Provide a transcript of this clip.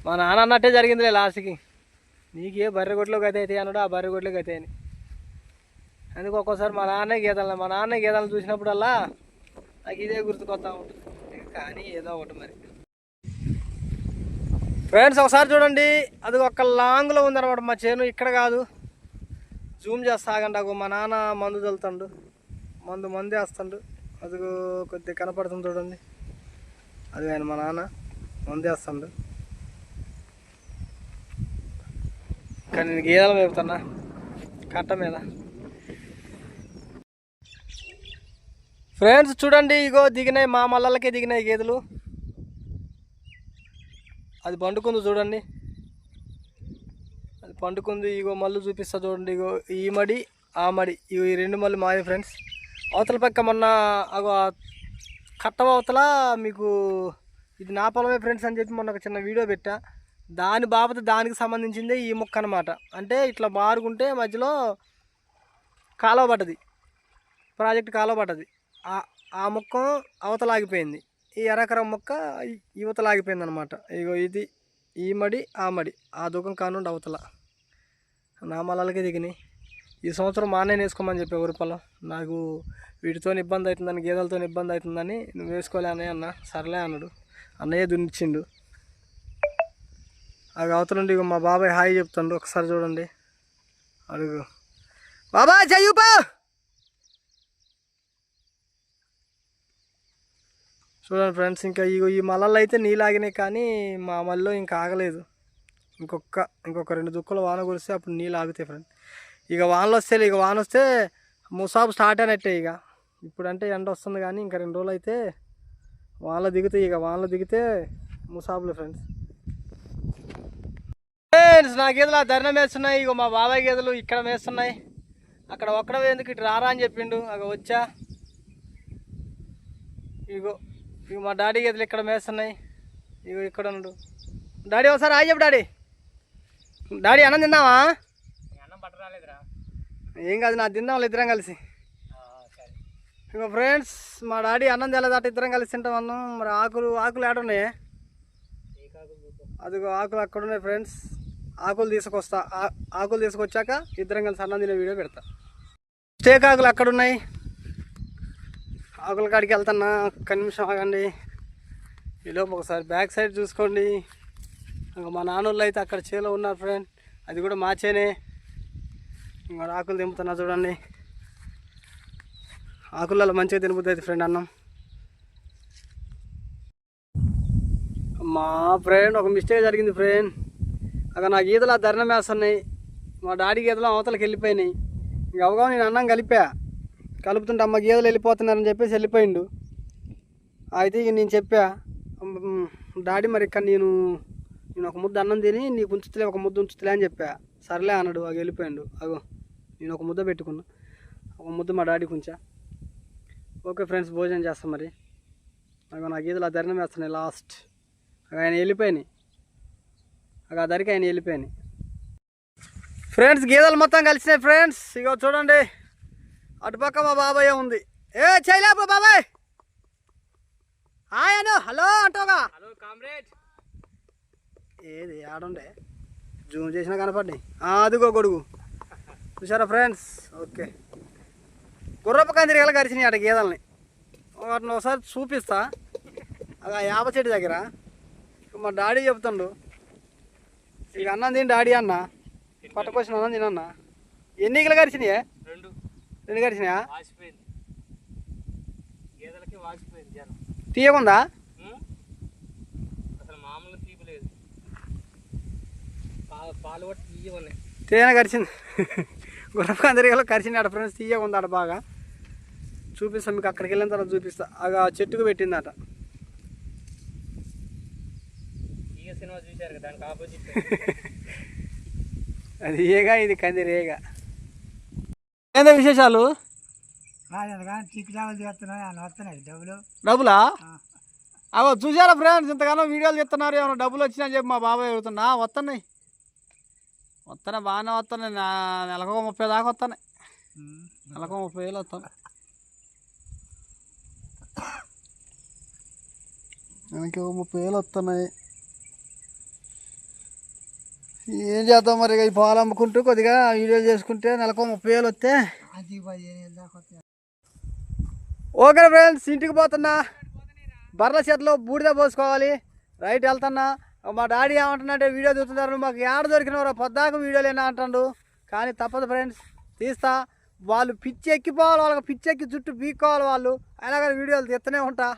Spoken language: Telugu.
మా నాన్న అన్నట్టే జరిగిందిలే లాస్ట్కి. నీకే బర్రె గొడ్లో గతి అవుతాయి అన్నాడు, ఆ బర్రె గొడ్లో గతి అని. అందుకు ఒక్కోసారి మా నాన్న గీతలను చూసినప్పుడల్లా నాకు ఇదే గుర్తుకొస్తా ఉంటుంది. కానీ ఏదో ఒకటి మరి. ఫ్రెండ్స్ ఒకసారి చూడండి, అది ఒక లాంగ్లో ఉందన్నమాట మా చేను, ఇక్కడ కాదు. జూమ్ చేస్తా ఆగండి. అగో మా నాన్న మందు చల్లుతాడు, మందు వేస్తాడు. అది కొద్దిగా కనపడుతుంది చూడండి, అది ఆయన మా నాన్న మందు వేస్తాడు. కానీ నేను గేదెలు మేపుతున్నా కట్ట మీద. ఫ్రెండ్స్ చూడండి, ఇగో దిగినాయి, మా మల్లలకే దిగినాయి గేదెలు. అది పండుకుంది చూడండి, అది పండుకుంది. ఇగో మళ్ళీ చూపిస్తా చూడండి. ఇగో ఈ మడి ఆ మడి, ఇగో ఈ రెండు మళ్ళీ మాయ ఫ్రెండ్స్. అవతల పక్క మొన్న అగో కట్ట అవతల మీకు ఇది నా పొలమే ఫ్రెండ్స్ అని చెప్పి మొన్న ఒక చిన్న వీడియో పెట్టా. దాని బాబత దానికి సంబంధించిందే ఈ మొక్క అనమాట. అంటే ఇట్లా బారుకుంటే మధ్యలో కాలువ పడ్డది, ప్రాజెక్ట్ కాలువ పడ్డది. ఆ మొక్క అవతలాగిపోయింది, ఈ ఎరకరం మొక్క యువతలాగిపోయింది అనమాట. ఇగో ఇది ఈ మడి ఆ మడి, ఆ దుఃఖం కానుండి అవతల నా మల్లలకే దిగినాయి. ఈ సంవత్సరం మా అన్నయ్య వేసుకోమని చెప్పే ఊరి పొలం. నాకు వీటితో ఇబ్బంది అవుతుందని, గేదెలతో ఇబ్బంది అవుతుందని నువ్వు వేసుకోలే అన్నయ్య అన్న. సర్లే అన్నాడు, అన్నయ్య దున్నిచ్చిండు. అది అవతలండి. ఇగో మా బాబాయ్ హాయ్ చెప్తాడు, ఒకసారి చూడండి. అడుగు బాబాయ్ చెయ్యుపా. చూడండి ఫ్రెండ్స్, ఇంకా ఈ మల్లలు అయితే నీళ్ళాగినాయి, కానీ మా మళ్ళీ ఇంకా ఆగలేదు. ఇంకొక 2 దుక్కులు వాన కురిస్తే అప్పుడు నీళ్ళు ఆగుతాయి ఫ్రెండ్. ఇక వాన వస్తే ముసాబు స్టార్ట్ అయినట్టే. ఇక ఇప్పుడంటే ఎండ వస్తుంది, కానీ ఇంకా 2 రోజులు అయితే వానలో దిగుతాయి. ఇక వానలో దిగితే ముసాబులు ఫ్రెండ్స్. నా గేదెలు ఆ ధర్నం వేస్తున్నాయి. ఇగో మా బాబాయ్ గేదెలు ఇక్కడ వేస్తున్నాయి. అక్కడ ఒక్కడ ఎందుకు ఇటు రారా అని చెప్పిండు, అగ వచ్చా. ఇగో మా డాడీ గేదెలు ఇక్కడ మేస్తున్నాయి. ఇగో ఇక్కడ ఉన్నాడు డాడీ. ఒకసారి హాయ్ చెప్పు డాడీ. డాడీ అన్నం తిన్నావా? ఏం కాదు, నా తిన్నాం వాళ్ళు ఇద్దరం కలిసి. ఇగో ఫ్రెండ్స్, మా డాడీ అన్నం తెల్లదాట ఇద్దరం కలిసి తింటాం అన్నం. మరి ఆకులు ఏడున్నాయి? అదిగో ఆకులు అక్కడ ఉన్నాయి ఫ్రెండ్స్. ఆకులు తీసుకొచ్చాక ఇద్దరం కలిసి అన్నం తినే వీడియో పెడతా. స్టేక్ ఆకులు అక్కడ ఉన్నాయి, ఆకుల కాడికి వెళ్తున్నా. ఒక్క నిమిషం ఆగండి. ఈలోపు ఒకసారి బ్యాక్ సైడ్ చూసుకోండి. మా నాన్నోళ్ళు అయితే అక్కడ చేలో ఉన్నారు ఫ్రెండ్, అది కూడా మా చేనే. ఇంకా ఆకులు దింపుతున్నా చూడండి. ఆకులలో మంచిగా తినబుద్ది అయితే ఫ్రెండ్ అన్నం. మా ఫ్రెండ్ ఒక మిస్టేక్ జరిగింది ఫ్రెండ్. అక్కడ నా గీతలు ఆ ధర్నం వేస్తున్నాయి, మా డాడీ గీతలు అవతలకి వెళ్ళిపోయినాయి. ఇంక అవగా నేను అన్నం కలుపుతుంటే అమ్మ గీదలు వెళ్ళిపోతున్నారని చెప్పేసి వెళ్ళిపోయిండు. అయితే ఇక నేను చెప్పా, డాడీ మరి ఇక్కడ నేను ఒక ముద్ద అన్నం తిని నీకు ఉంచుతలే, ఒక ముద్ద ఉంచుతలే అని చెప్పా. సర్లే అన్నాడు, అవి వెళ్ళిపోయిండు. అగో నేను ఒక ముద్ద పెట్టుకున్నా, ఒక ముద్ద మా డాడీకి ఉంచా. ఓకే ఫ్రెండ్స్, భోజనం చేస్తాం మరి. అగో నా గీదలు ఆ ధర్నం వేస్తున్నాయి లాస్ట్. ఆయన వెళ్ళిపోయినాయి, ఆ ధరికి ఆయన వెళ్ళిపోయినాయి ఫ్రెండ్స్. గీదలు మొత్తం కలిసినాయి ఫ్రెండ్స్. ఇగో చూడండి, అటుపక్క మా బాబాయ్ ఉంది. ఏ చేయలేపో బాబాయ్, హాయ్ అను, హలో అంటావుగా. Hello comrade. ఏది ఆడుండే జూమ్ చేసినా కనపడ్డాయి. అదిగో గొడుగు చూసారా ఫ్రెండ్స్. ఓకే, గుర్రపు కందిరిగలు కరిచినాయి అట గీదల్ని. వాటిని ఒకసారి చూపిస్తా. అది ఆ యాప చెట్టు దగ్గర. మా డాడీ చెప్తుండు, ఇక అన్నం తిని డాడీ అన్న పట్టుకొచ్చిన అన్నం తినన్నా. ఎన్ని ఈగలు కరిచినాయే? 2 కరిచినాయా? తీయకుందా? తేనె కరిచింది. గుర్రపు కందిరిగలు కరిచినాడు ఫ్రెండ్స్, తీయకుందాట బాగా. చూపిస్తాను మీకు, అక్కడికి వెళ్ళిన తర్వాత చూపిస్తా. ఆ చెట్టుకు పెట్టిందట. అది ఏగా, ఇది కందిరేగా. ఏందో విశేషాలు? డబ్బులా? అవో చూసారా ఫ్రెండ్స్, ఇంతగానో వీడియోలు చెప్తున్నారు. ఏమన్నా డబ్బులు వచ్చినాయని చెప్పి మా బాబాయ్ అడుగుతున్నా. వస్తున్నాయి బాగానే వస్తున్నాయి. నెలకు 30 దాకా వస్తున్నాయి. నెలకు 30,000 వస్తున్నాయి. నెలకి 30,000 వస్తున్నాయి. ఏం చేద్దాం మరి ఈ పాలు అమ్ముకుంటూ కొద్దిగా వీడియోలు చేసుకుంటే నెలకు 30,000 వస్తే ఓకే ఫ్రెండ్స్, ఇంటికి పోతున్నా. బర్రెల చేతిలో బూడిద పోసుకోవాలి. రైట్ వెళ్తున్నా. మా డాడీ ఏమంటున్నాడంటే వీడియో చూస్తున్నారు, మాకు ఏడ దొరికినవరా పొద్దాక వీడియోలేనా అంటాడు. కానీ తప్పదు ఫ్రెండ్స్, తీస్తా. వాళ్ళు పిచ్చి ఎక్కిపోవాలి, వాళ్ళకి పిచ్చి ఎక్కి చుట్టూ పీక్కోవాలి వాళ్ళు. అయినా కానీ వీడియోలు తీస్తూనే ఉంటా.